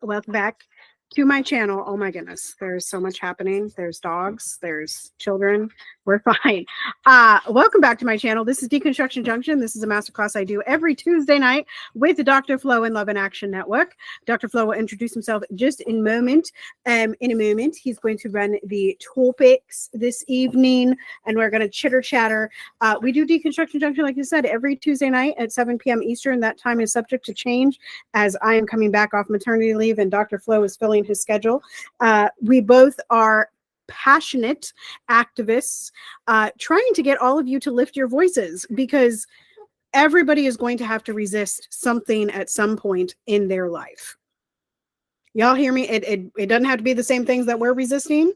Welcome back to my channel. Oh my goodness, there's so much happening. There's dogs, there's children. We're fine. Welcome back to my channel. This is Deconstruction Junction. This is a masterclass I do every Tuesday night with Dr. Flo and Love and Action Network. Dr. Flo will introduce himself just in a moment. He's going to run the topics this evening, and we're going to chitter chatter. We do Deconstruction Junction, like I said, every Tuesday night at 7 p.m. Eastern. That time is subject to change as I am coming back off maternity leave and Dr. Flo is filling his schedule. We both are passionate activists trying to get all of you to lift your voices, because everybody is going to have to resist something at some point in their life. Y'all hear me? It doesn't have to be the same things that we're resisting,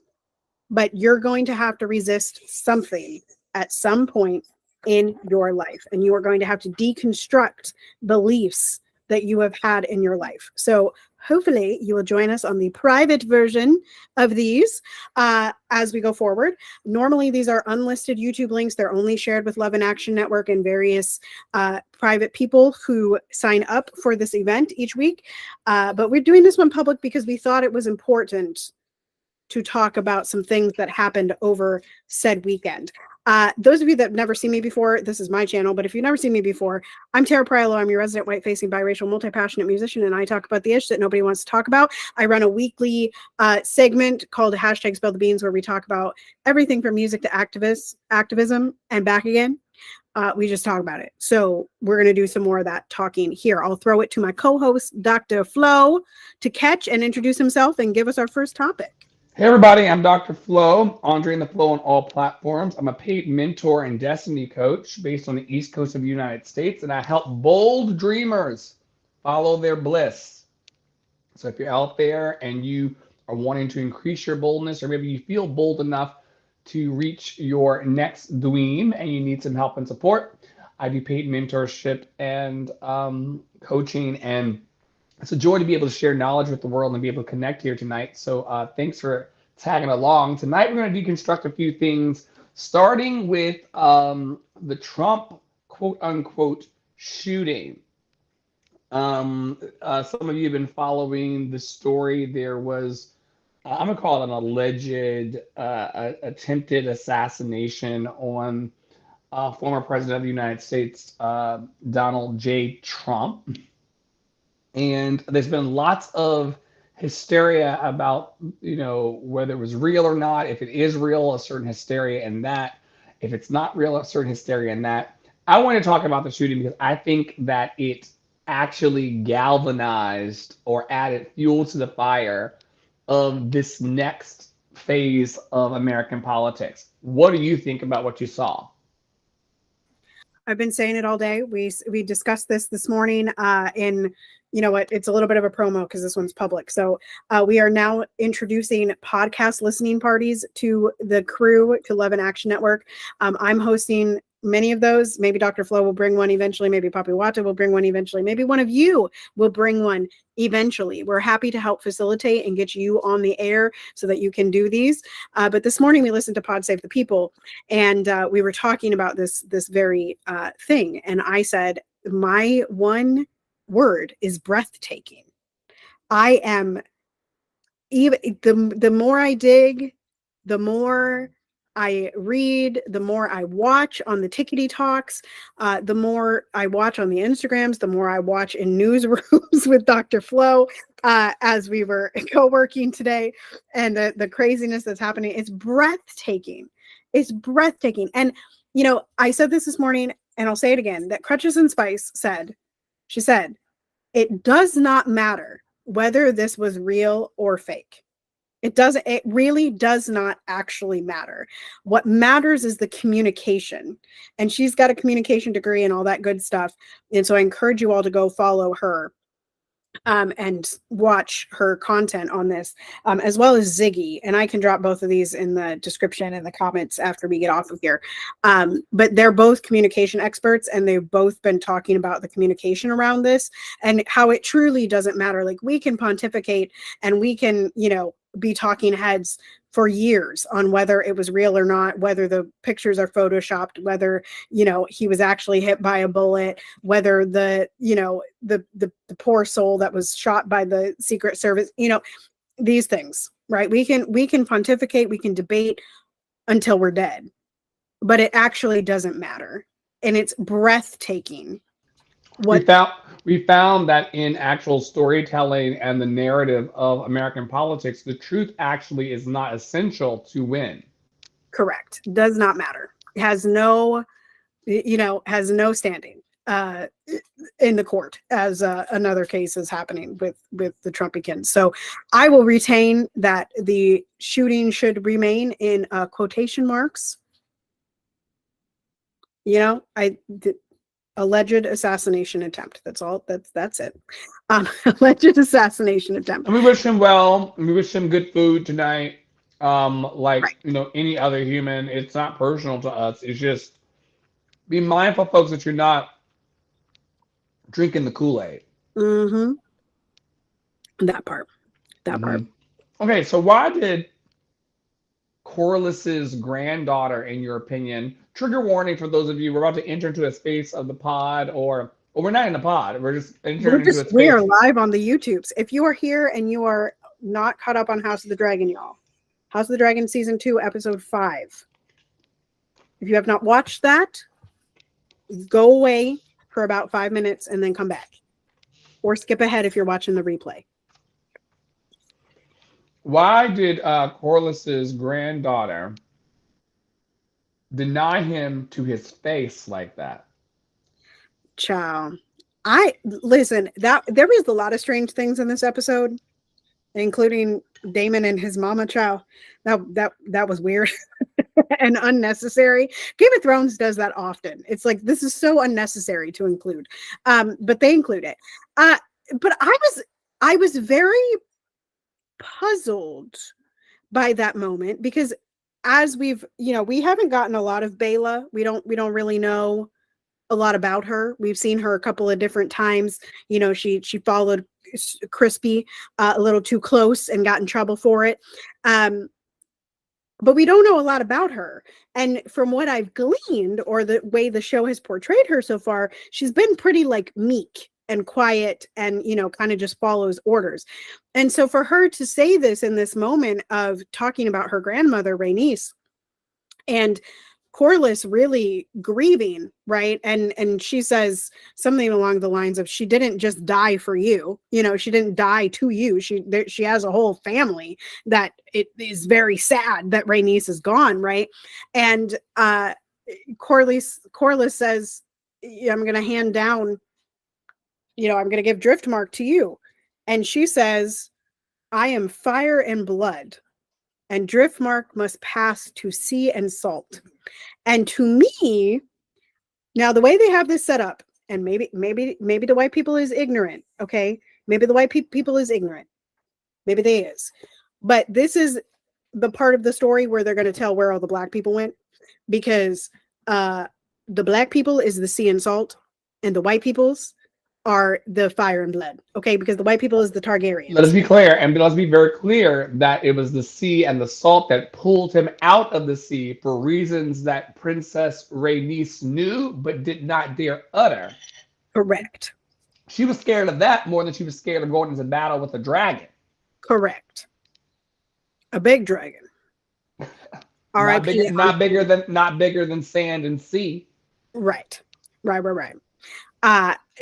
but you're going to have to resist something at some point in your life, and you are going to have to deconstruct beliefs that you have had in your life. So hopefully you will join us on the private version of these as we go forward. Normally, these are unlisted YouTube links. They're only shared with Love and Action Network and various private people who sign up for this event each week. But we're doing this one public because we thought it was important to talk about some things that happened over said weekend. Those of you that have never seen me before, this is my channel, but if you've never seen me before, I'm Tara Priolo. I'm your resident white-facing, biracial, multi-passionate musician, and I talk about the ish that nobody wants to talk about. I run a weekly segment called Hashtag Spill the Beans, where we talk about everything from music to activism, and back again. We just talk about it. So we're going to do some more of that talking here. I'll throw it to my co-host, Dr. Flo, to catch and introduce himself and give us our first topic. Hey everybody, I'm Dr. Flo, Andre and the Flo on all platforms. I'm a paid mentor and destiny coach based on the East Coast of the United States, and I help bold dreamers follow their bliss. So if you're out there and you are wanting to increase your boldness, or maybe you feel bold enough to reach your next dream and you need some help and support, I do paid mentorship and coaching, and it's a joy to be able to share knowledge with the world and be able to connect here tonight. So thanks for tagging along. Tonight, we're going to deconstruct a few things, starting with the Trump quote unquote shooting. Some of you have been following the story. There was, I'm going to call it an alleged attempted assassination on former president of the United States, Donald J. Trump. And there's been lots of hysteria about, whether it was real or not. If it is real, a certain hysteria in that. If it's not real, a certain hysteria in that. I want to talk about the shooting because I think that it actually galvanized or added fuel to the fire of this next phase of American politics. What do you think about what you saw? I've been saying it all day. We discussed this morning in, you know what, it's a little bit of a promo because this one's public. So we are now introducing podcast listening parties to the crew, to Love and Action Network. I'm hosting many of those. Maybe Dr. Flo will bring one eventually. Maybe Papi Wata will bring one eventually. Maybe one of you will bring one eventually. We're happy to help facilitate and get you on the air so that you can do these. But this morning we listened to Pod Save the People, and we were talking about this very thing. And I said, my one word is breathtaking. I am, even the more I dig, the more I read, the more I watch on the Tickety Talks, the more I watch on the Instagrams, the more I watch in newsrooms with Dr. Flo as we were co-working today, and the craziness that's happening. It's breathtaking. It's breathtaking. And, I said this morning, and I'll say it again, that Crutches and Spice said, it does not matter whether this was real or fake. It really does not actually matter. What matters is the communication. And she's got a communication degree and all that good stuff. And so I encourage you all to go follow her and watch her content on this, as well as Ziggy. And I can drop both of these in the description and the comments after we get off of here. But they're both communication experts, and they've both been talking about the communication around this and how it truly doesn't matter. Like, we can pontificate and we can, be talking heads for years on whether it was real or not, whether the pictures are photoshopped, whether, you know, he was actually hit by a bullet, whether the, you know, the poor soul that was shot by the Secret Service, you know, these things, right? We can pontificate, we can debate until we're dead, but it actually doesn't matter. And it's breathtaking. We found that in actual storytelling and the narrative of American politics, the truth actually is not essential to win. Correct. Does not matter. Has no, you know, has no standing in the court, as another case is happening with the Trumpicans. So I will retain that the shooting should remain in quotation marks. You know, alleged assassination attempt. That's all. That's it. Alleged assassination attempt. And we wish him well. We wish him good food tonight. Like, Right. you know, any other human. It's not personal to us. It's just be mindful, folks, that you're not drinking the Kool-Aid. Mm-hmm. That part. That part. Okay, so why did Corliss's granddaughter, in your opinion, trigger warning for those of you, we're about to enter into a space of the pod, or we're not in the pod, we're just entering into a space. We are live on the YouTubes. If you are here and you are not caught up on House of the Dragon, y'all, House of the Dragon season 2, episode 5. If you have not watched that, go away for about 5 minutes and then come back, or skip ahead if you're watching the replay. Why did Corliss's granddaughter deny him to his face like that? Child, I listen, that there was a lot of strange things in this episode, including Damon and his mama. Child, that was weird and unnecessary. Game of Thrones does that often. It's like, this is so unnecessary to include, but they include it. But I was very puzzled by that moment, because as we've, you know, we haven't gotten a lot of Bela. We don't really know a lot about her. We've seen her a couple of different times. You know, she followed Crispy a little too close and got in trouble for it. But we don't know a lot about her. And from what I've gleaned, or the way the show has portrayed her so far, she's been pretty like meek and quiet and, you know, kind of just follows orders. And so for her to say this in this moment of talking about her grandmother, Rhaenys, and Corlys really grieving, right? And she says something along the lines of, she didn't just die for you, you know, she didn't die to you. She has a whole family that it is very sad that Rhaenys is gone, right? And Corlys says, I'm going to hand down, you know, I'm going to give Driftmark to you. And she says, I am fire and blood, and Driftmark must pass to sea and salt. And to me, now the way they have this set up, and maybe the white people is ignorant, okay? Maybe the white people is ignorant. Maybe they is. But this is the part of the story where they're going to tell where all the black people went, because the black people is the sea and salt, and the white peoples are the fire and blood, okay? Because the white people is the Targaryens. Let us be clear, and let's be very clear that it was the sea and the salt that pulled him out of the sea for reasons that Princess Rhaenys knew but did not dare utter. Correct. She was scared of that more than she was scared of going into battle with a dragon. Correct. A big dragon. All right. Not bigger than sand and sea. Right.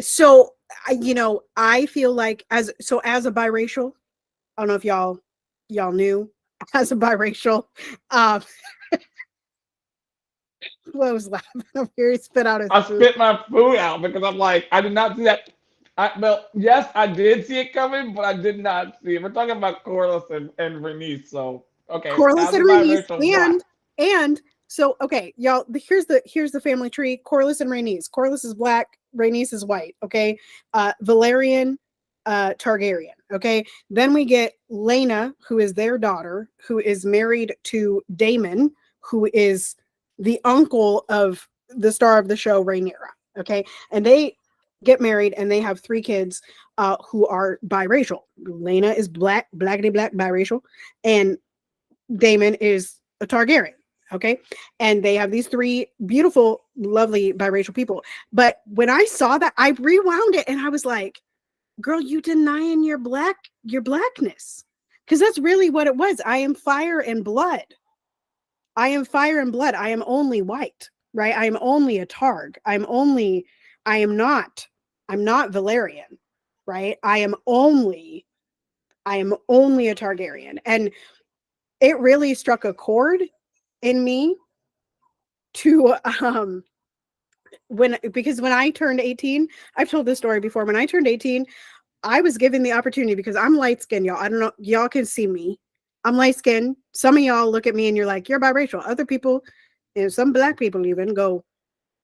So, you know, I feel like as a biracial, I don't know if y'all knew, as a biracial, Flo was laughing over here. He spit out his food. Spit my food out because I'm like, I did not see that. Well, yes, I did see it coming, but I did not see it. We're talking about Corlys and Rhaenys, so okay. Corlys and Rhaenys, and so okay, y'all. Here's the family tree. Corlys and Rhaenys. Corlys is black. Rhaenys is white. Okay, Valerian, Targaryen. Okay, then we get Laena, who is their daughter, who is married to Daemon, who is the uncle of the star of the show, Rhaenyra. Okay, and they get married and they have 3 kids. who are biracial. Lena is blackity black, biracial, and Damon is a Targaryen. Okay. And they have these three beautiful, lovely biracial people. But when I saw that, I rewound it and I was like, girl, you denying your blackness. Because that's really what it was. I am fire and blood. I am fire and blood. I am only white, right? I am only a Targ. I'm not Valerian, right? I am only a Targaryen. And it really struck a chord in me to because when I turned 18, I've told this story before. When I turned 18, I was given the opportunity because I'm light skinned, y'all. I don't know, y'all can see me. I'm light skinned. Some of y'all look at me and you're like, you're biracial. Other people, and some black people even go,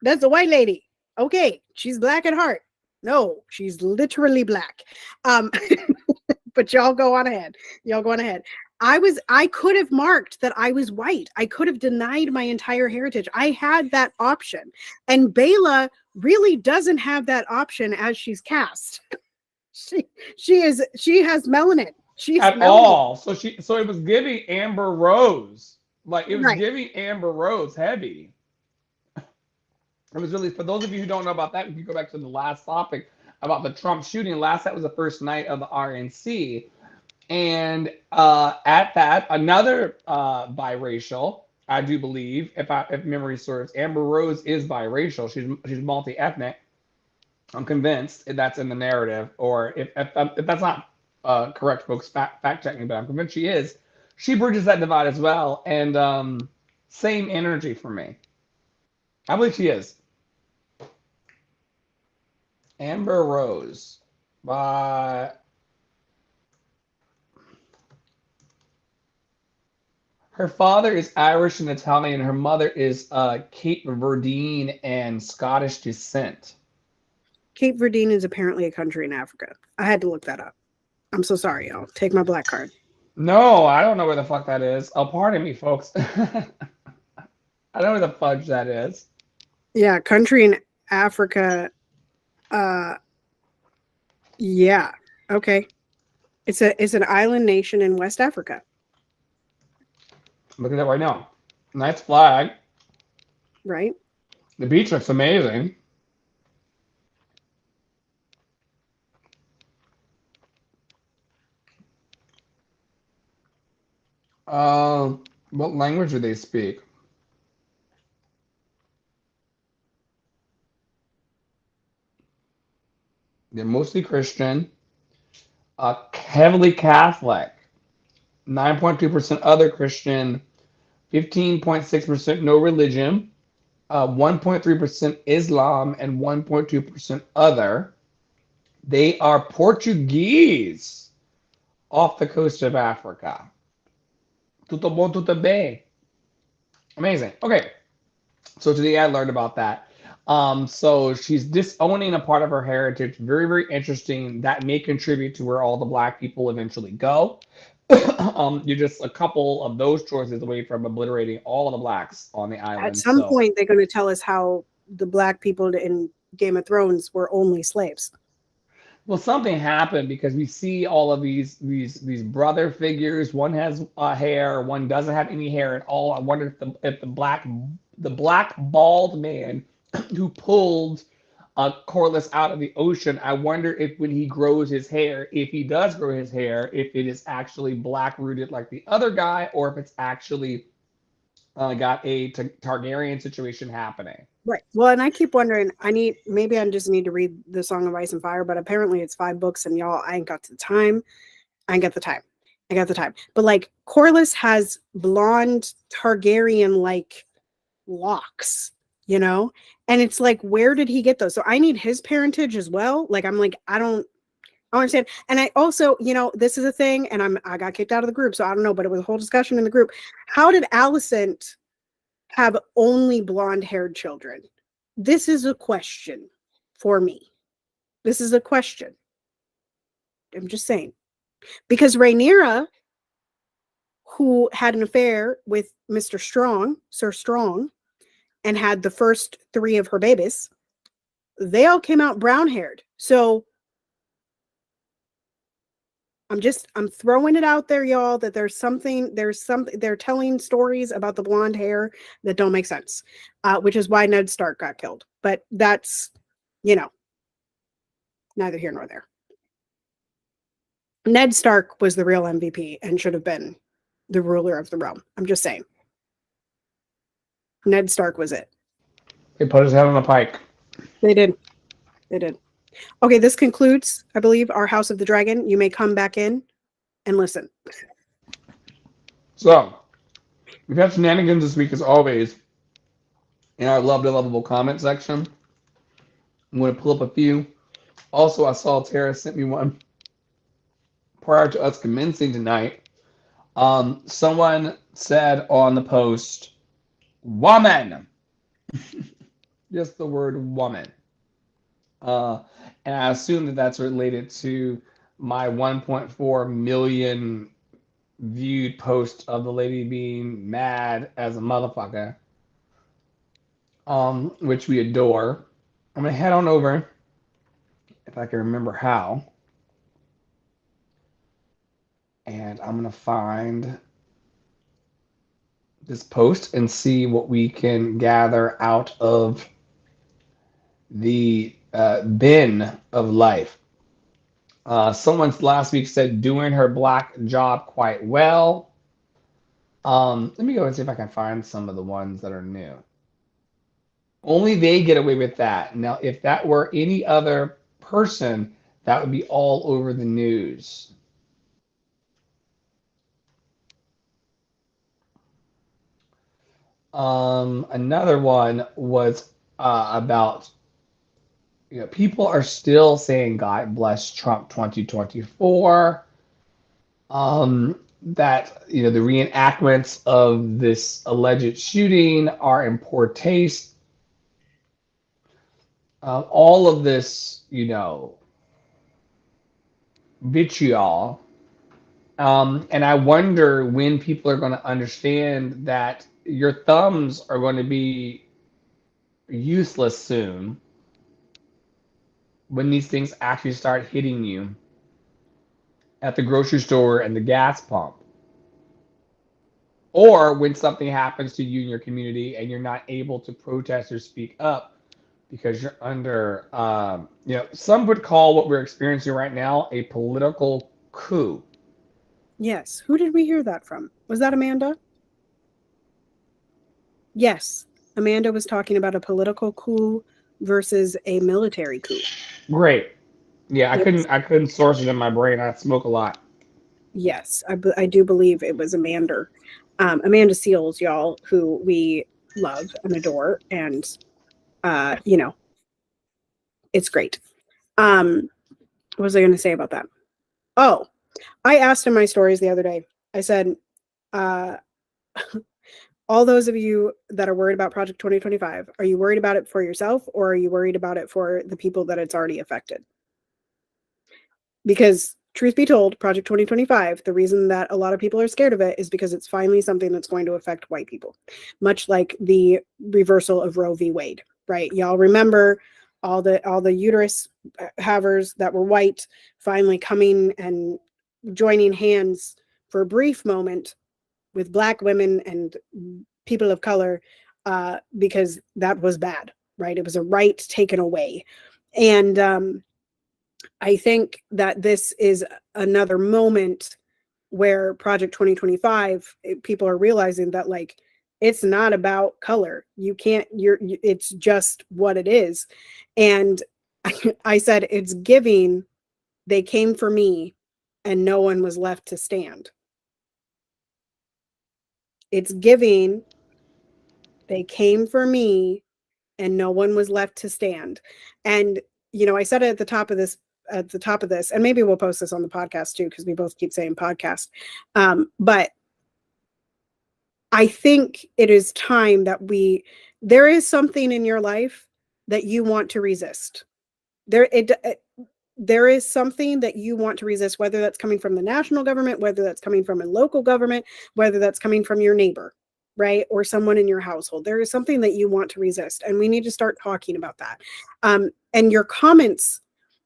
that's a white lady. Okay, she's black at heart. No, she's literally black. But y'all go on ahead. Y'all go on ahead. I could have marked that I was white. I could have denied my entire heritage. I had that option. And Bela really doesn't have that option as she's cast. She has melanin. She's at melanin. all. So it was giving Amber Rose. Like it was Right. giving Amber Rose heavy. It was really, for those of you who don't know about that, if you go back to the last topic about the Trump shooting, that was the first night of the RNC. And at that, another biracial, I do believe, if memory serves, Amber Rose is biracial. She's multi-ethnic. I'm convinced that's in the narrative, or if that's not correct, folks, fact check me, but I'm convinced she is. She bridges that divide as well, and same energy for me. I believe she is. Amber Rose by her father is Irish and Italian. Her mother is Cape Verdean and Scottish descent. Cape Verdean is apparently a country in Africa. I had to look that up. I'm so sorry, y'all. Take my black card. No, I don't know where the fuck that is. Oh, pardon me, folks. I don't know where the fudge that is. Yeah, country in Africa. Yeah. Okay. It's an island nation in West Africa. Look at that right now. Nice flag. Right. The beach looks amazing. What language do they speak? They're mostly Christian, heavily Catholic, 9.2% other Christian, 15.6% no religion, 1.3% Islam, and 1.2% other. They are Portuguese off the coast of Africa. Tudo bom, tudo bem. Amazing. Okay. So today I learned about that. So she's disowning a part of her heritage. Very, very interesting. That may contribute to where all the black people eventually go. You're just a couple of those choices away from obliterating all of the blacks on the island. At some point, they're going to tell us how the black people in Game of Thrones were only slaves. Well, something happened because we see all of these brother figures. One has hair, one doesn't have any hair at all. I wonder if the black bald man who pulled Corliss out of the ocean. I wonder if when he grows his hair, if he does grow his hair, if it is actually black rooted like the other guy, or if it's actually got a Targaryen situation happening. Right. Well, and I keep wondering, maybe I just need to read the Song of Ice and Fire, but apparently it's 5 books, and y'all, I ain't got the time. I got the time. But like Corliss has blonde Targaryen-like locks, and it's like, where did he get those? So I need his parentage as well. Like, I'm like, I don't understand. And I also, this is a thing, and I got kicked out of the group, so I don't know, but it was a whole discussion in the group. How did Alicent have only blonde-haired children? This is a question for me. This is a question. I'm just saying. Because Rhaenyra, who had an affair with Mr. Strong, Sir Strong, and had the first 3 of her babies, they all came out brown-haired. So I'm throwing it out there, y'all, that they're telling stories about the blonde hair that don't make sense, which is why Ned Stark got killed. But that's, neither here nor there. Ned Stark was the real MVP and should have been the ruler of the realm. I'm just saying. Ned Stark was it. They put his head on a pike. They did. Okay, this concludes, I believe, our House of the Dragon. You may come back in and listen. So, we've had shenanigans this week, as always, in our Loved and Lovable comment section. I'm going to pull up a few. Also, I saw Tara sent me one prior to us commencing tonight. Someone said on the post, woman. Just the word woman. And I assume that that's related to my 1.4 million viewed post of the lady being mad as a motherfucker, which we adore. I'm going to head on over, if I can remember how, and I'm going to find this post and see what we can gather out of the bin of life. Someone last week said doing her black job quite well. Let me go and see if I can find some of the ones that are new. Only they get away with that. Now, if that were any other person, that would be all over the news. Another one was about, people are still saying God bless Trump 2024. That, the reenactments of this alleged shooting are in poor taste. All of this, vitriol. And I wonder when people are going to understand that your thumbs are going to be useless soon when these things actually start hitting you at the grocery store and the gas pump. Or when something happens to you in your community and you're not able to protest or speak up because you're under, some would call what we're experiencing right now a political coup. Yes. Who did we hear that from? Was that Amanda? Yes. Amanda was talking about a political coup versus a military coup. Great. Yeah, I Yes. couldn't source it in my brain. I smoke a lot. Yes, I do believe it was Amanda. Amanda Seals, y'all, who we love and adore, and it's great. What was I going to say about that? Oh, I asked in my stories the other day. I said, all those of you that are worried about Project 2025, are you worried about it for yourself, or are you worried about it for the people that it's already affected? Because truth be told, Project 2025, the reason that a lot of people are scared of it is because it's finally something that's going to affect white people, much like the reversal of Roe v. Wade, right? Y'all remember all the uterus havers that were white finally coming and joining hands for a brief moment with Black women and people of color, because that was bad, right? It was a right taken away. And I think that this is another moment where Project 2025, people are realizing that, like, it's not about color. It's just what it is. And I said, it's giving, they came for me and no one was left to stand. It's giving, they came for me and no one was left to stand. And, I said it at the top of this, and maybe we'll post this on the podcast too, because we both keep saying podcast. But I think it is time that there is something in your life that you want to resist. There is something that you want to resist, whether that's coming from the national government, whether that's coming from a local government, whether that's coming from your neighbor, right? Or someone in your household. There is something that you want to resist, and we need to start talking about that. And your comments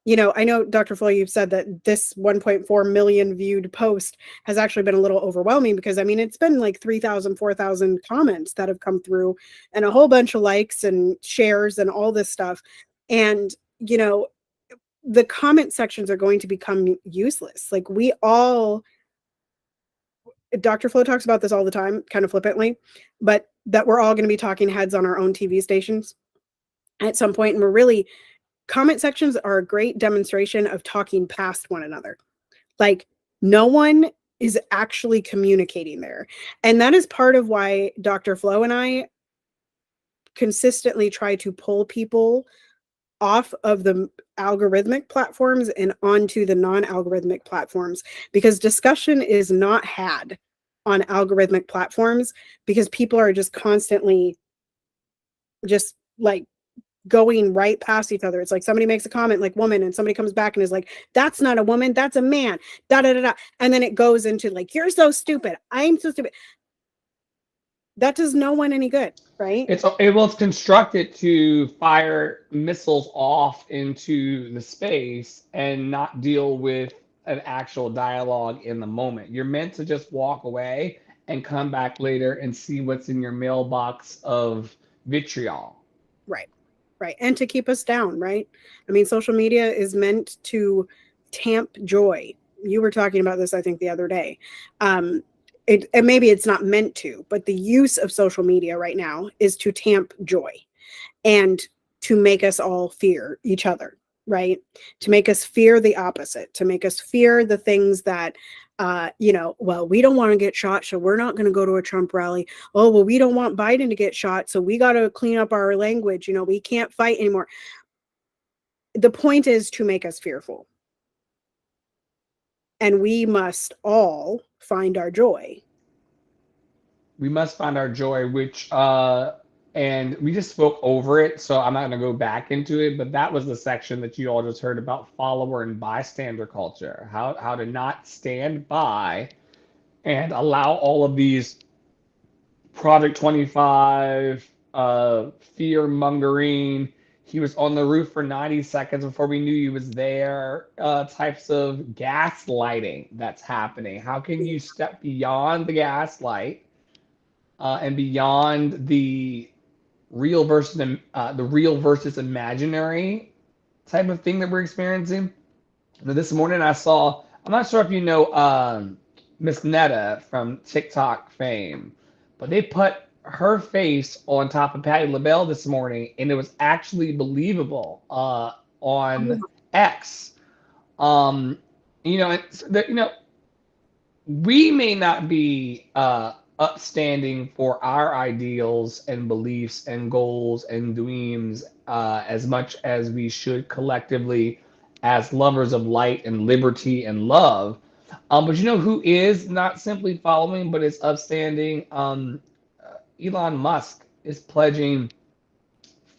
you know, I know, Dr. Flo, you've said that this 1.4 million viewed post has actually been a little overwhelming because, I mean, it's been like 3,000, 4,000 comments that have come through and a whole bunch of likes and shares and all this stuff. And, you know, the comment sections are going to become useless. Like we all, Dr. Flo talks about this all the time, kind of flippantly, but that we're all going to be talking heads on our own TV stations at some point, and we're really, comment sections are a great demonstration of talking past one another. Like no one is actually communicating there. And that is part of why Dr. Flo and I consistently try to pull people off of the algorithmic platforms and onto the non-algorithmic platforms, because discussion is not had on algorithmic platforms because people are just constantly just like going right past each other. It's like somebody makes a comment like woman and somebody comes back and is like, that's not a woman, that's a man, da da da da. And then it goes into like, you're so stupid, I'm so stupid. That does no one any good, right? It's constructed to fire missiles off into the space and not deal with an actual dialogue in the moment. You're meant to just walk away and come back later and see what's in your mailbox of vitriol. Right. Right. And to keep us down, right? I mean, social media is meant to tamp joy. You were talking about this, I think, the other day. And maybe it's not meant to, but the use of social media right now is to tamp joy and to make us all fear each other, right? To make us fear the opposite, to make us fear the things that, you know, well, we don't want to get shot, so we're not going to go to a Trump rally. Oh, well, we don't want Biden to get shot, so we got to clean up our language. You know, we can't fight anymore. The point is to make us fearful. And we must all find our joy. We must find our joy, which and we just spoke over it, so I'm not going to go back into it, but that was the section that you all just heard about follower and bystander culture, how to not stand by and allow all of these Project 25 fear mongering. He was on the roof for 90 seconds before we knew he was there. Types of gaslighting that's happening. How can you step beyond the gaslight and beyond the real versus imaginary type of thing that we're experiencing? This morning I saw, I'm not sure if you know Miss Netta from TikTok fame, but they put her face on top of Patti LaBelle this morning, and it was actually believable on X. Um, we may not be upstanding for our ideals and beliefs and goals and dreams as much as we should collectively as lovers of light and liberty and love. But you know who is not simply following, but is upstanding? Elon Musk is pledging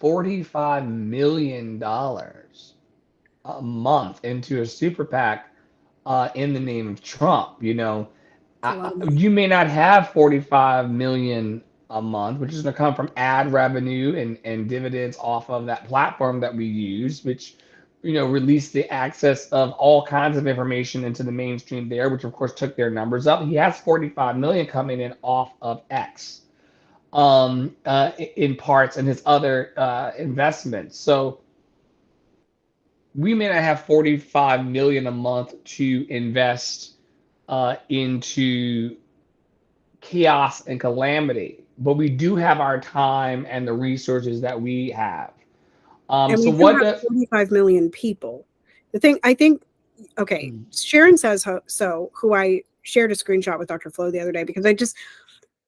$45 million a month into a super PAC in the name of Trump. You know, you may not have 45 million a month, which is going to come from ad revenue and dividends off of that platform that we use, which released the access of all kinds of information into the mainstream there, which of course took their numbers up. He has 45 million coming in off of X, in parts and his other investments. So we may not have 45 million a month to invest into chaos and calamity, but we do have our time and the resources that we have. And So we do what have 45 million people. The thing, I think, okay, Sharon says so, who I shared a screenshot with Dr. Flo the other day, because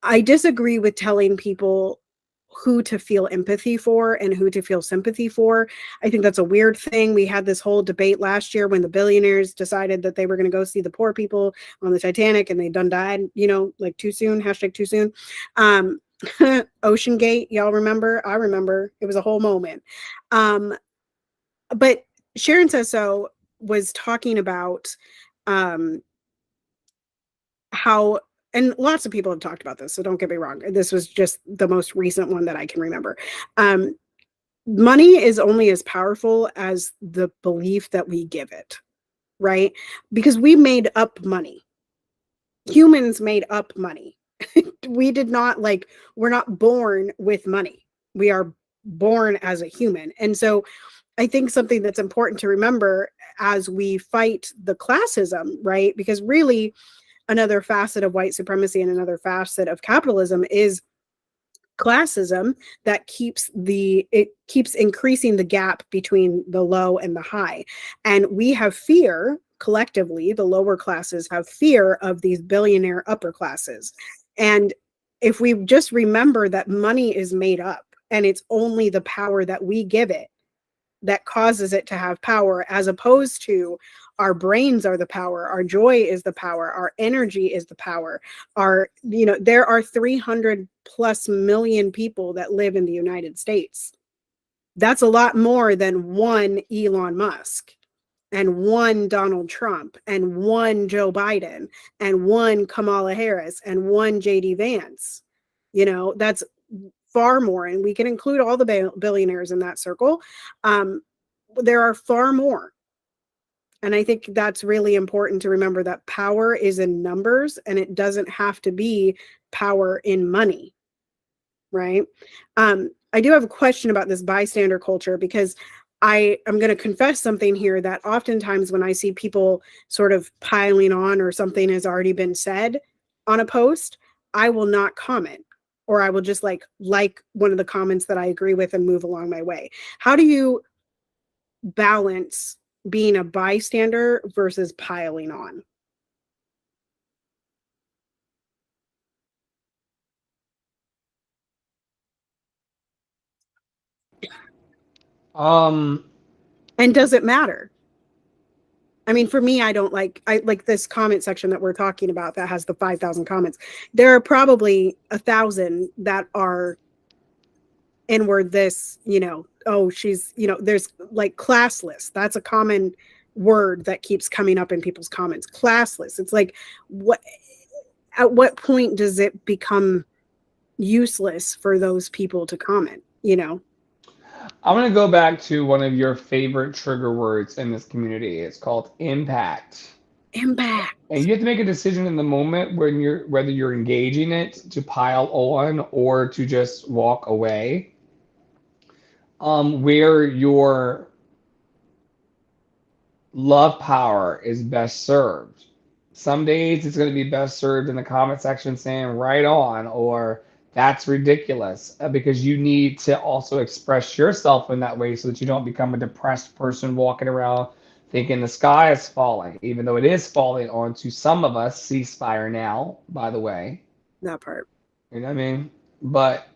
I disagree with telling people who to feel empathy for and who to feel sympathy for. I think that's a weird thing. We had this whole debate last year when the billionaires decided that they were going to go see the poor people on the Titanic and they done died, like too soon, hashtag too soon. Ocean Gate, y'all remember? I remember. It was a whole moment. But Sharon Says So was talking about how, and lots of people have talked about this, so don't get me wrong. This was just the most recent one that I can remember. money is only as powerful as the belief that we give it, right? Because we made up money. Humans made up money. We did not like, we're not born with money. We are born as a human. And so I think something that's important to remember as we fight the classism, right? Because really, another facet of white supremacy and another facet of capitalism is classism that keeps increasing the gap between the low and the high. And we have fear collectively, the lower classes have fear of these billionaire upper classes. And if we just remember that money is made up and it's only the power that we give it that causes it to have power, as opposed to our brains are the power, our joy is the power, our energy is the power. There are 300 plus million people that live in the United States. That's a lot more than one Elon Musk and one Donald Trump and one Joe Biden and one Kamala Harris and one JD Vance. That's far more, and we can include all the billionaires in that circle. There are far more. And I think that's really important to remember, that power is in numbers and it doesn't have to be power in money, right? I do have a question about this bystander culture, because I am going to confess something here, that oftentimes when I see people sort of piling on or something has already been said on a post, I will not comment, or I will just like one of the comments that I agree with and move along my way. How do you balance being a bystander versus piling on? Um, And does it matter? I mean, for me, I like this comment section that we're talking about that has the 5,000 comments. There are probably 1,000 that are inward this, oh, she's, there's like classless. That's a common word that keeps coming up in people's comments. Classless. It's like, at what point does it become useless for those people to comment? I'm going to go back to one of your favorite trigger words in this community. It's called impact. And Impact. you have to make a decision in the moment when whether you're engaging it to pile on or to just walk away. Where your love power is best served. Some days it's going to be best served in the comment section saying right on, or that's ridiculous, because you need to also express yourself in that way so that you don't become a depressed person walking around thinking the sky is falling, even though it is falling onto some of us. Ceasefire now, by the way. That part. You know what I mean? But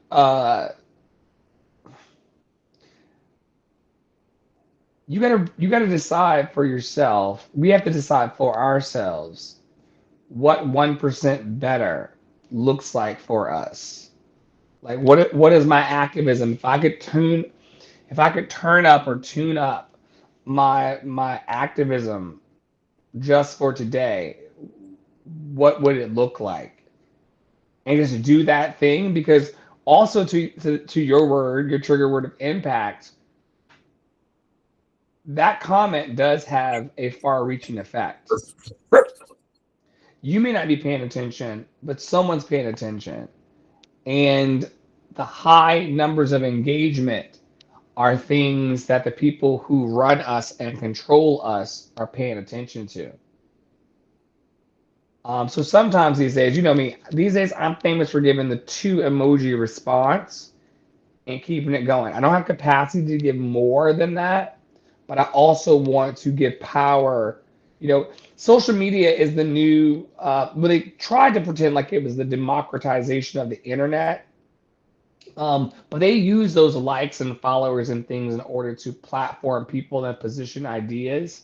you gotta decide for yourself. We have to decide for ourselves what 1% better looks like for us. Like what is my activism? If I could turn up or tune up my activism just for today, what would it look like? And just do that thing, because also to your word, your trigger word of impact, that comment does have a far-reaching effect. You may not be paying attention, but someone's paying attention. And the high numbers of engagement are things that the people who run us and control us are paying attention to. So sometimes these days, you know me, these days I'm famous for giving the 2 emoji response and keeping it going. I don't have capacity to give more than that, but I also want to give power. Social media is the new, well, they tried to pretend like it was the democratization of the internet. But they use those likes and followers and things in order to platform people and position ideas.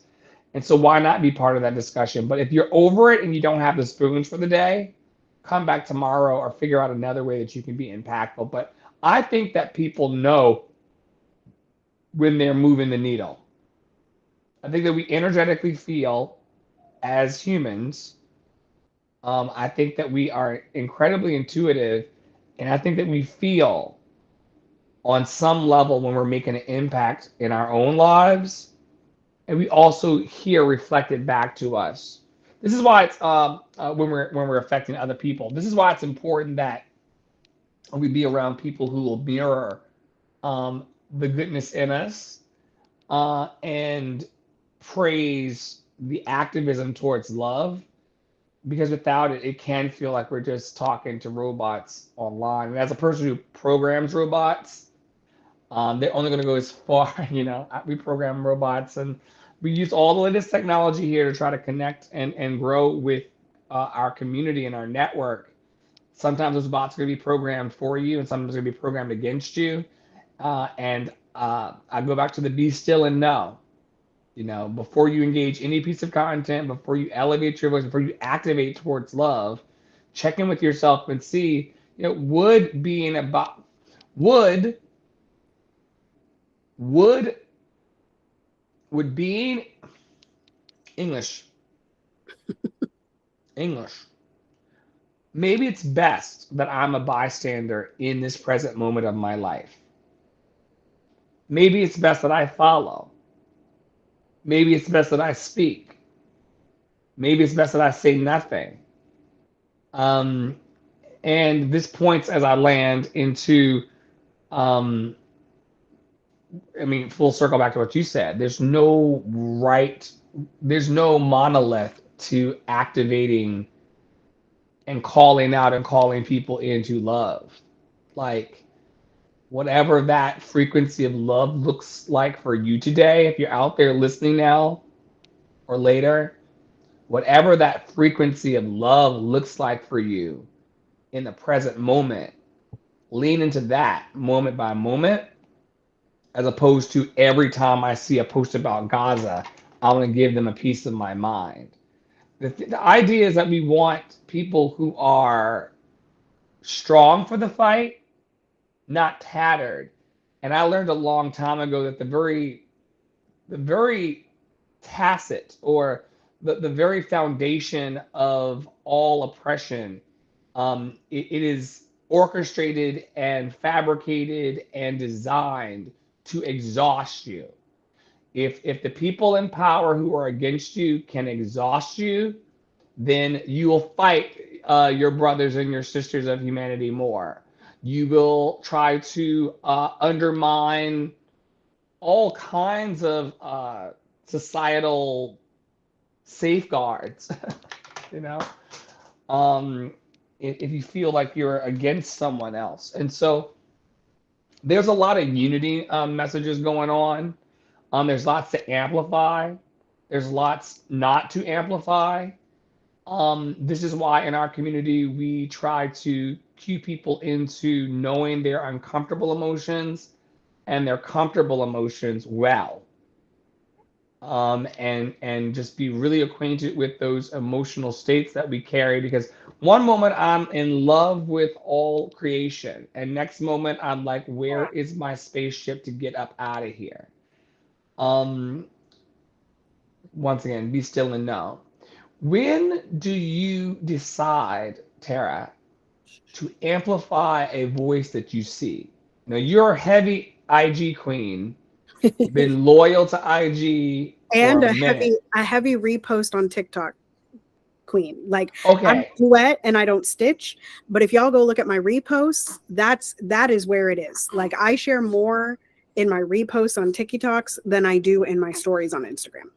And so why not be part of that discussion? But if you're over it and you don't have the spoons for the day, come back tomorrow or figure out another way that you can be impactful. But I think that people know when they're moving the needle. I think that we energetically feel as humans. I think that we are incredibly intuitive, and I think that we feel on some level when we're making an impact in our own lives, and we also hear reflected back to us. This is why it's when we're affecting other people. This is why it's important that we be around people who will mirror the goodness in us and praise the activism towards love, because without it, it can feel like we're just talking to robots online. And as a person who programs robots, they're only going to go as far. We program robots and we use all the latest technology here to try to connect and grow with our community and our network. Sometimes those bots are going to be programmed for you, and sometimes they're going to be programmed against you. And I go back to the be still and know. Before you engage any piece of content, before you elevate your voice, before you activate towards love, check in with yourself and see, would being about would would would being English English. Maybe it's best that I'm a bystander in this present moment of my life. Maybe it's best that I follow. Maybe it's best that I speak. Maybe it's best that I say nothing. Um, and this points as I land into, um, full circle back to what you said. There's no monolith to activating and calling out and calling people into love. Like, whatever that frequency of love looks like for you today, if you're out there listening now or later, whatever that frequency of love looks like for you in the present moment, lean into that moment by moment, as opposed to every time I see a post about Gaza, I'm going to give them a piece of my mind. The idea is that we want people who are strong for the fight, not tattered. And I learned a long time ago that the very tacit, or the very foundation of all oppression, it is orchestrated and fabricated and designed to exhaust you. If the people in power who are against you can exhaust you, then you will fight your brothers and your sisters of humanity more. You will try to undermine all kinds of societal safeguards, you know, um, if you feel like you're against someone else. And so there's a lot of unity messages going on. There's lots to amplify. There's lots not to amplify. This is why in our community we try to cue people into knowing their uncomfortable emotions and their comfortable emotions well. And just be really acquainted with those emotional states that we carry, because one moment I'm in love with all creation, and next moment I'm like, where is my spaceship to get up out of here? Um, Once again, be still and know. When do you decide, Tara, to amplify a voice that you see? Now, you're a heavy IG queen. You've been loyal to IG for And a minute. a heavy repost on TikTok queen. Like, I'm Okay. wet and I don't stitch, but if y'all go look at my reposts, that is where it is. Like, I share more in my reposts on TikToks than I do in my stories on Instagram.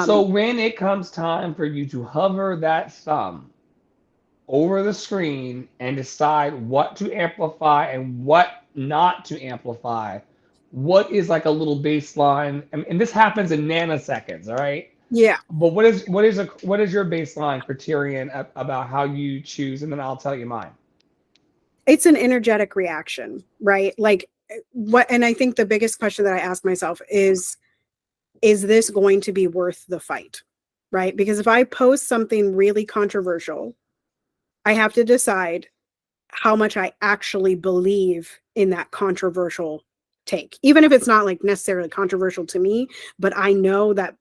So when it comes time for you to hover that thumb over the screen and decide what to amplify and what not to amplify, what is like a little baseline? And this happens in nanoseconds, all right? Yeah. But what is your baseline criterion about how you choose? And then I'll tell you mine. It's an energetic reaction, right? Like, and I think the biggest question that I ask myself is this going to be worth the fight? Right? Because if I post something really controversial, I have to decide how much I actually believe in that controversial take, even if it's not like necessarily controversial to me, but I know that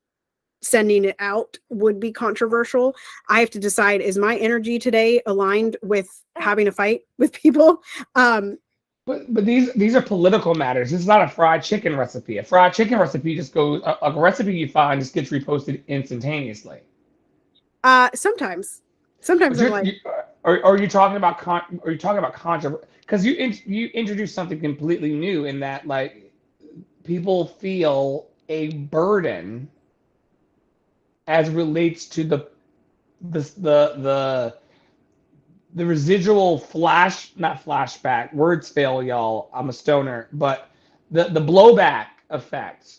sending it out would be controversial. I have to decide, is my energy today aligned with having a fight with people? But these are political matters. This is not a fried chicken recipe. A fried chicken recipe just goes a recipe you find just gets reposted instantaneously. Sometimes, But I'm like, are you talking about are you talking about controversy? Because you introduced something completely new in that like people feel a burden as relates to the the the the residual not flashback, words fail, y'all. I'm a stoner, but the blowback effect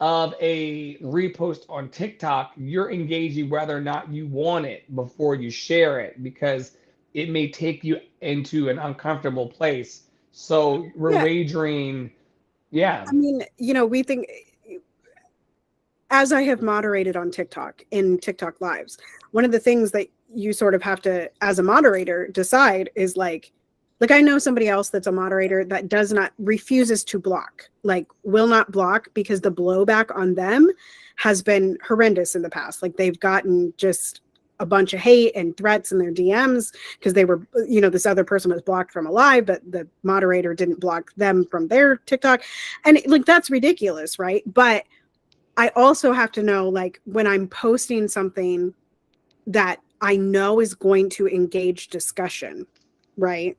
of a repost on TikTok, you're engaging whether or not you want it before you share it because it may take you into an uncomfortable place. So we're yeah, wagering, yeah. I mean, we think, as I have moderated on TikTok in TikTok lives, one of the things that you sort of have to, as a moderator, decide is like I know somebody else that's a moderator that refuses to block, like will not block because the blowback on them has been horrendous in the past. Like they've gotten just a bunch of hate and threats in their DMs because they were, this other person was blocked from a live, but the moderator didn't block them from their TikTok. And like, that's ridiculous, right? But I also have to know, like, when I'm posting something that I know is going to engage discussion, right?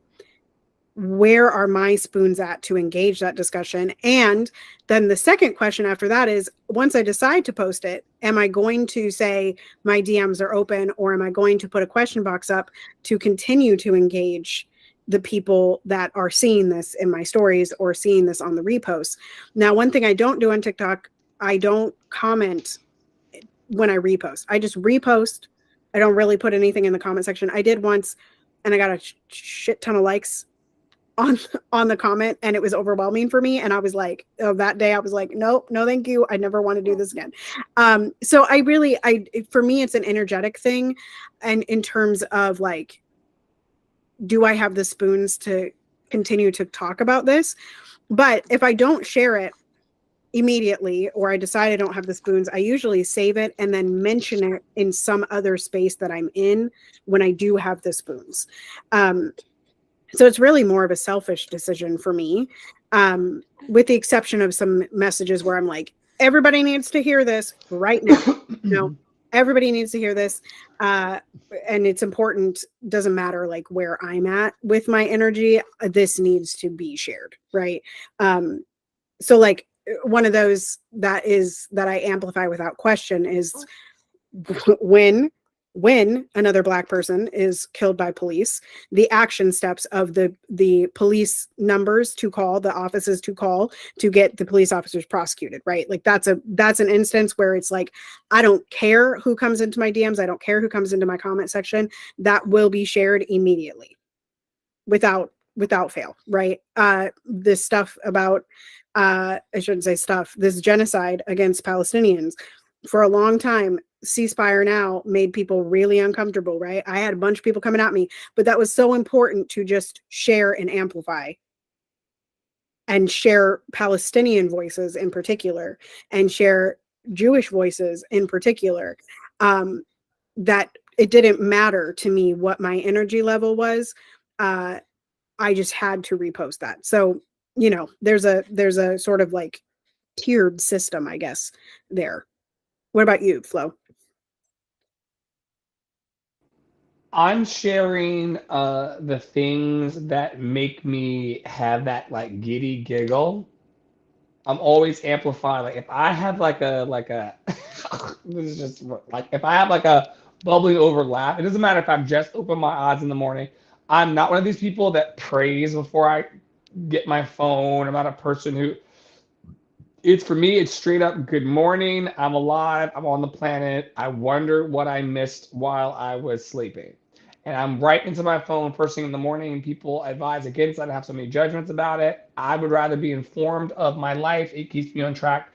Where are my spoons at to engage that discussion? And then the second question after that is, once I decide to post it, am I going to say my DMs are open, or am I going to put a question box up to continue to engage the people that are seeing this in my stories or seeing this on the reposts? Now, one thing I don't do on TikTok, I don't comment when I repost. I just repost. I don't really put anything in the comment section. I did once, and I got a shit ton of likes on the comment, and it was overwhelming for me. And I was like, that day I was like, nope, no, thank you. I never want to do this again. So for me, it's an energetic thing. And in terms of like, do I have the spoons to continue to talk about this? But if I don't share it immediately, or I decide I don't have the spoons, I usually save it and then mention it in some other space that I'm in when I do have the spoons. So it's really more of a selfish decision for me, with the exception of some messages where I'm like, everybody needs to hear this right now. Everybody needs to hear this. And it's important. Doesn't matter like where I'm at with my energy. This needs to be shared. Right. So like one of those that I amplify without question is when another Black person is killed by police, the action steps of the police numbers to call, the offices to call to get the police officers prosecuted, right? Like that's an instance where it's like, I don't care who comes into my DMs, I don't care who comes into my comment section, that will be shared immediately without fail, right? This stuff about I shouldn't say stuff, this genocide against Palestinians for a long time, ceasefire now made people really uncomfortable, right? I had a bunch of people coming at me, but that was so important to just share and amplify and share Palestinian voices in particular and share Jewish voices in particular, that it didn't matter to me what my energy level was. I just had to repost that. So, there's a sort of like tiered system, I guess, there. What about you, Flo? I'm sharing the things that make me have that like giddy giggle. I'm always amplifying. Like if I have like a this is just like if I have like a bubbling over laugh, it doesn't matter if I've just opened my eyes in the morning. I'm not one of these people that prays before I get my phone. I'm not a person who it's for me, it's straight up good morning. I'm alive. I'm on the planet. I wonder what I missed while I was sleeping. And I'm right into my phone first thing in the morning. And people advise against that. I have so many judgments about it. I would rather be informed of my life. It keeps me on track.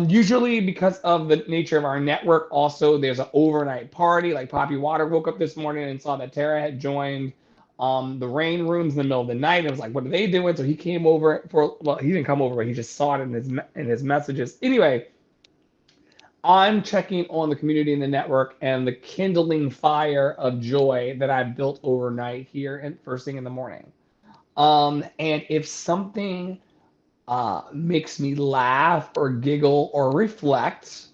Usually because of the nature of our network, also there's an overnight party. Like Poppy Water woke up this morning and saw that Tara had joined the rain rooms in the middle of the night. It was like, what are they doing? So he came over for, well, he didn't come over, but he just saw it in his messages. Anyway, I'm checking on the community and the network and the kindling fire of joy that I built overnight here and first thing in the morning. And if something makes me laugh or giggle or reflect,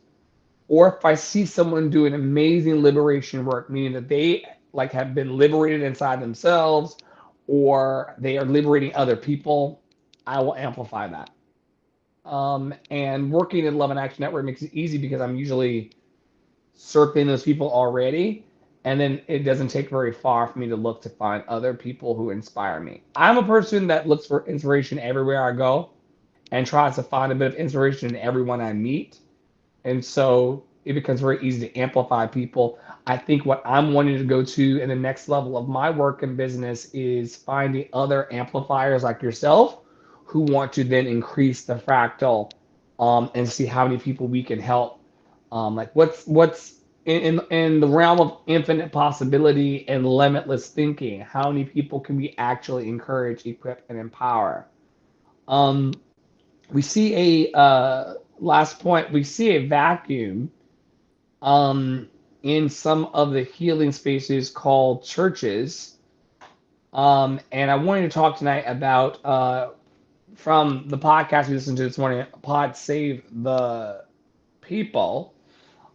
or if I see someone doing amazing liberation work, meaning that they like have been liberated inside themselves or they are liberating other people, I will amplify that. And working in Love and Action Network makes it easy because I'm usually circling those people already. And then it doesn't take very far for me to look to find other people who inspire me. I'm a person that looks for inspiration everywhere I go and tries to find a bit of inspiration in everyone I meet. And so it becomes very easy to amplify people. I think what I'm wanting to go to in the next level of my work and business is finding other amplifiers like yourself who want to then increase the fractal, and see how many people we can help. Like what's in the realm of infinite possibility and limitless thinking, how many people can we actually encourage, equip, and empower? Um, we see a last point. We see a vacuum in some of the healing spaces called churches. And I wanted to talk tonight about from the podcast we listened to this morning, Pod Save the People,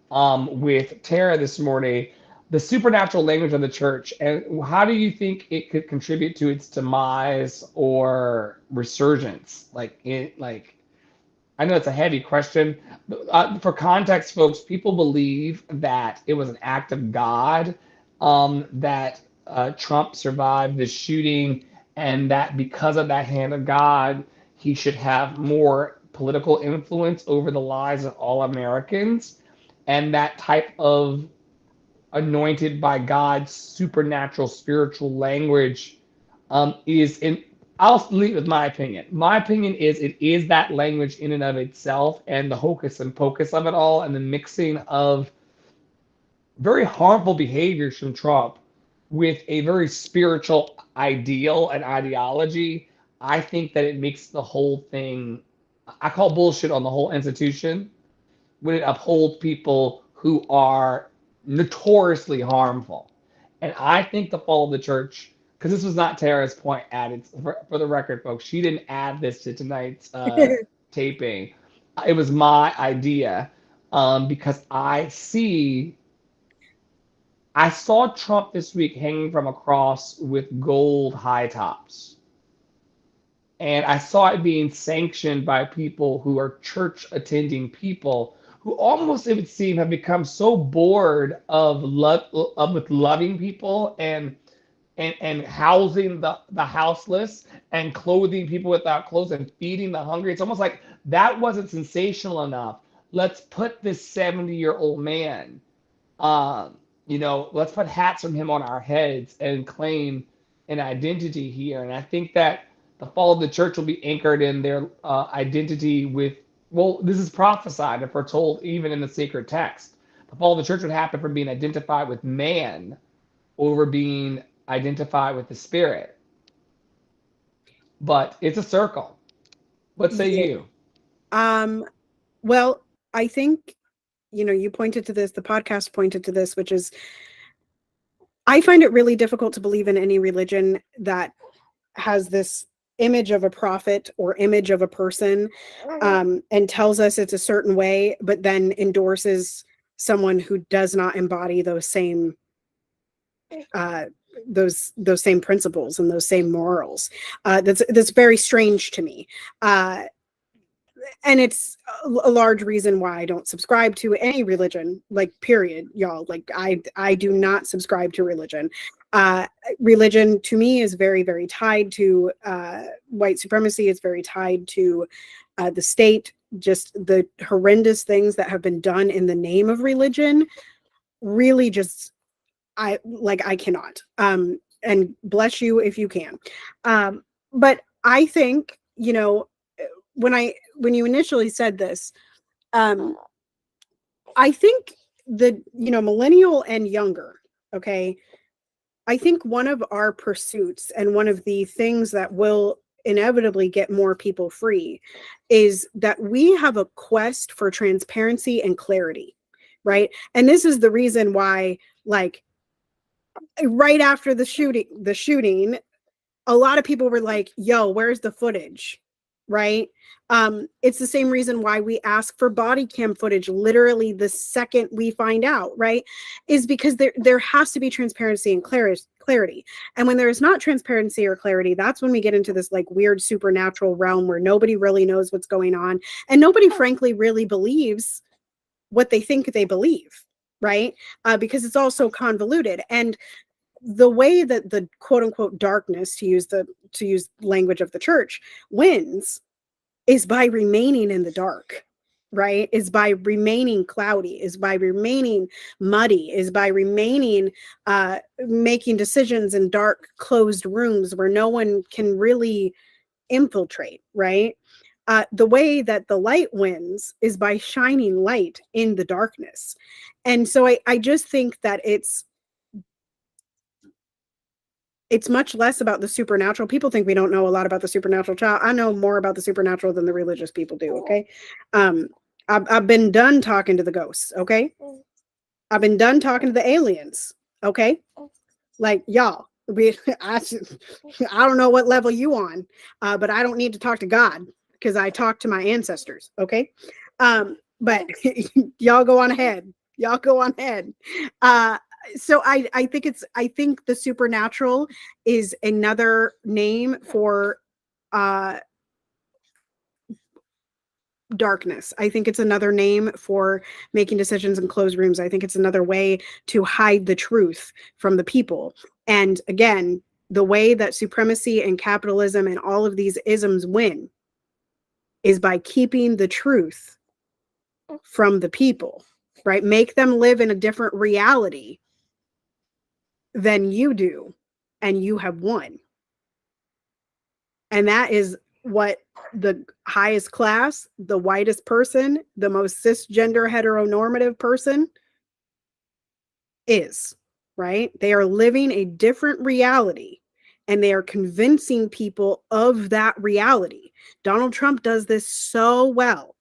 with Tara this morning, the supernatural language of the church, and how do you think it could contribute to its demise or resurgence? I know it's a heavy question. But, for context, folks, people believe that it was an act of God, that Trump survived the shooting, and that because of that hand of God, he should have more political influence over the lives of all Americans. And that type of anointed by God's supernatural spiritual language is in. I'll leave with my opinion. My opinion is it is that language in and of itself, and the hocus and pocus of it all, and the mixing of very harmful behaviors from Trump with a very spiritual ideal and ideology. I think that it makes the whole thing. I call bullshit on the whole institution when it upholds people who are notoriously harmful. And I think the fall of the church, because this was not Tara's point added, for the record, folks, she didn't add this to tonight's taping. It was my idea, because I saw Trump this week hanging from a cross with gold high tops. And I saw it being sanctioned by people who are church attending people who almost, it would seem, have become so bored of with loving people and housing the houseless and clothing people without clothes and feeding the hungry. It's almost like that wasn't sensational enough. Let's put this 70-year-old man, let's put hats from him on our heads and claim an identity here. And I think that the fall of the church will be anchored in their identity with, well, this is prophesied and foretold even in the sacred text. The fall of the church would happen from being identified with man over being identified with the spirit. But it's a circle. What say you? Well, I think, you pointed to this, the podcast pointed to this, which is, I find it really difficult to believe in any religion that has this image of a prophet or image of a person, and tells us it's a certain way, but then endorses someone who does not embody those same those same principles and those same morals. That's very strange to me. And it's a large reason why I don't subscribe to any religion, like, period, y'all. Like, I do not subscribe to religion. Religion to me is very, very tied to white supremacy. It's very tied to the state. Just the horrendous things that have been done in the name of religion really just, I cannot. And bless you if you can. But I think, when you initially said this, I think the, millennial and younger, okay, I think one of our pursuits and one of the things that will inevitably get more people free is that we have a quest for transparency and clarity, right? And this is the reason why, like, right after the shooting, a lot of people were like, yo, where's the footage? Right? It's the same reason why we ask for body cam footage literally the second we find out, right? Is because there has to be transparency and clarity. And when there is not transparency or clarity, that's when we get into this like weird supernatural realm where nobody really knows what's going on. And nobody, frankly, really believes what they think they believe, right? Because it's all so convoluted. And the way that the quote unquote darkness, to use language of the church, wins is by remaining in the dark, right? Is by remaining cloudy, is by remaining muddy, is by remaining making decisions in dark closed rooms where no one can really infiltrate, right? The way that the light wins is by shining light in the darkness. And so I just think that it's much less about the supernatural. People think we don't know a lot about the supernatural. Child, I know more about the supernatural than the religious people do. Okay. I've been done talking to the ghosts. Okay. I've been done talking to the aliens. Okay. Like y'all, I don't know what level you on, but I don't need to talk to God because I talk to my ancestors. Okay. But y'all go on ahead. Y'all go on ahead. So I think the supernatural is another name for darkness. I think it's another name for making decisions in closed rooms. I think it's another way to hide the truth from the people. And again, the way that supremacy and capitalism and all of these isms win is by keeping the truth from the people, right? Make them live in a different reality than you do, and you have won. And that is what the highest class, the whitest person, the most cisgender heteronormative person is, right? They are living a different reality and they are convincing people of that reality. Donald Trump does this so well.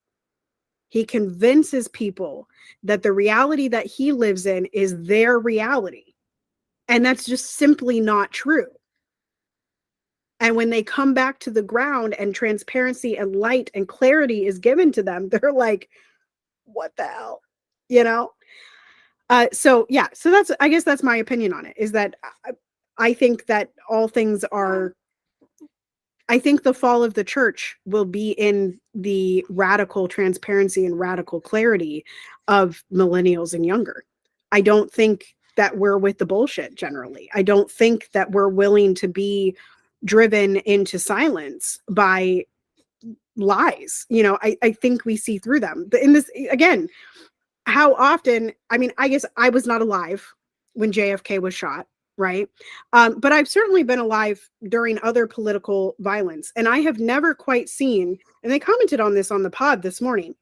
He convinces people that the reality that he lives in is their reality. And that's just simply not true. And when they come back to the ground and transparency and light and clarity is given to them, they're like, what the hell? You know? So that's, I guess that's my opinion on it, is that I think that all things are, I think the fall of the church will be in the radical transparency and radical clarity of millennials and younger. I don't think that we're with the bullshit generally. I don't think that we're willing to be driven into silence by lies. I think we see through them. But in this, again, how often, I mean, I guess I was not alive when JFK was shot, right? But I've certainly been alive during other political violence. And I have never quite seen, and they commented on this on the pod this morning,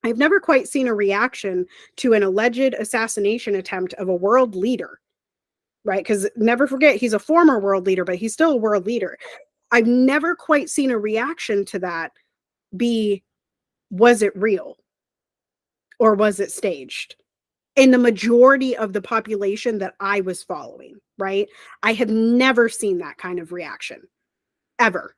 I've never quite seen a reaction to an alleged assassination attempt of a world leader, right? Because never forget, he's a former world leader, but he's still a world leader. I've never quite seen a reaction to that be, was it real? Or was it staged? In the majority of the population that I was following, right? I have never seen that kind of reaction, ever.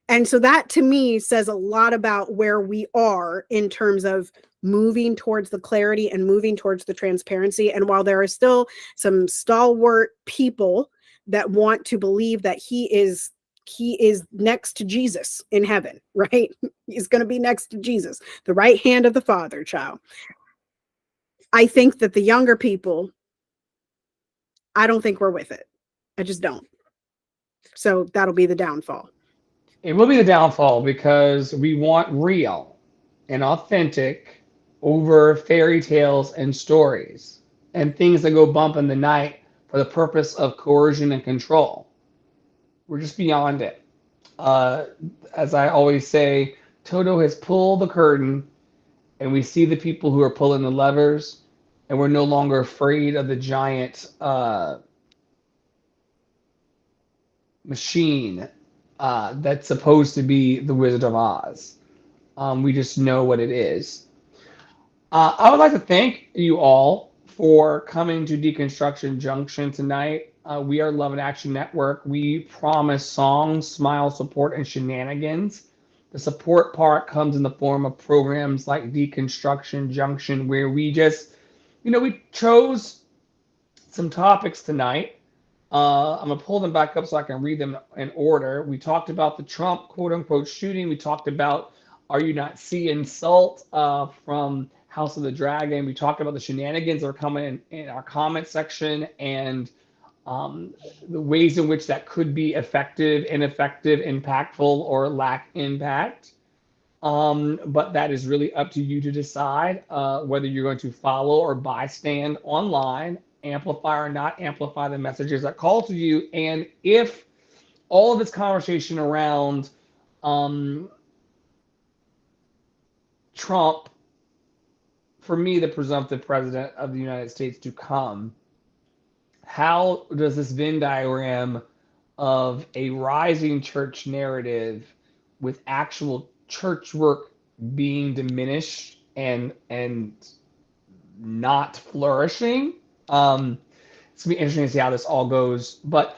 And so that to me says a lot about where we are in terms of moving towards the clarity and moving towards the transparency. And while there are still some stalwart people that want to believe that he is next to Jesus in heaven, right? He's going to be next to Jesus, the right hand of the Father, child. I think that the younger people, I don't think we're with it. I just don't. So that'll be the downfall. It will be the downfall because we want real and authentic over fairy tales and stories and things that go bump in the night for the purpose of coercion and control. We're just beyond it. As I always say, Toto has pulled the curtain and we see the people who are pulling the levers, and we're no longer afraid of the giant machine that's supposed to be the Wizard of Oz. We just know what it is. I would like to thank you all for coming to Deconstruction Junction tonight. We are Love and Action Network. We promise songs, smile, support, and shenanigans. The support part comes in the form of programs like Deconstruction Junction, where we just, we chose some topics tonight. I'm going to pull them back up so I can read them in order. We talked about the Trump quote-unquote shooting. We talked about Are You Not Seeing Salt from House of the Dragon. We talked about the shenanigans that are coming in our comment section and the ways in which that could be effective, ineffective, impactful, or lack impact. But that is really up to you to decide whether you're going to follow or bystand online, amplify or not amplify the messages that call to you. And if all of this conversation around Trump, for me, the presumptive president of the United States to come, how does this Venn diagram of a rising church narrative with actual church work being diminished and not flourishing? It's gonna be interesting to see how this all goes. But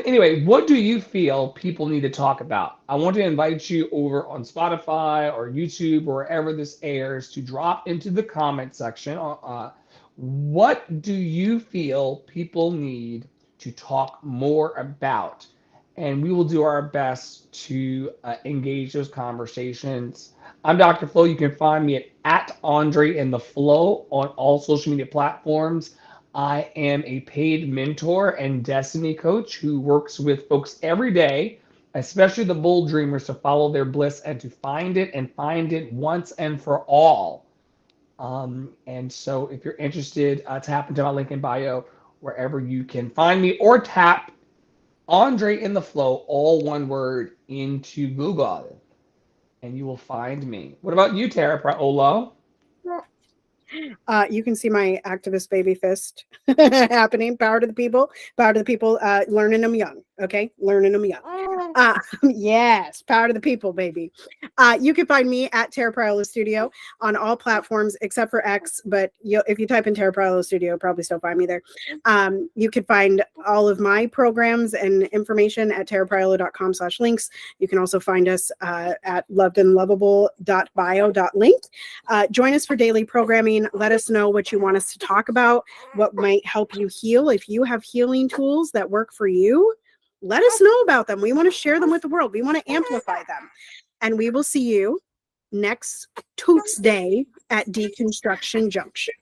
anyway, what do you feel people need to talk about? I want to invite you over on Spotify or YouTube or wherever this airs to drop into the comment section. What do you feel people need to talk more about? And we will do our best to engage those conversations. I'm Dr. Flo. You can find me at Andre in the Flow on all social media platforms. I am a paid mentor and destiny coach who works with folks every day, especially the bold dreamers, to follow their bliss and to find it once and for all. And so if you're interested, tap into my link in bio wherever you can find me, or tap Andre in the Flow, all one word, into Google, and you will find me. What about you, Tara Priolo? You can see my activist baby fist happening. Power to the people. Power to the people. Learning them young. Okay, learning them young. Yes, power to the people, baby. You can find me at Tara Priolo Studio on all platforms except for X. But if you type in Tara Priolo Studio, you'll probably still find me there. You can find all of my programs and information at tarapriolo.com/links. You can also find us at lovedandlovable.bio.link. Join us for daily programming. Let us know what you want us to talk about, what might help you heal. If you have healing tools that work for you, let us know about them. We want to share them with the world. We want to amplify them. And we will see you next Tuesday at Deconstruction Junction.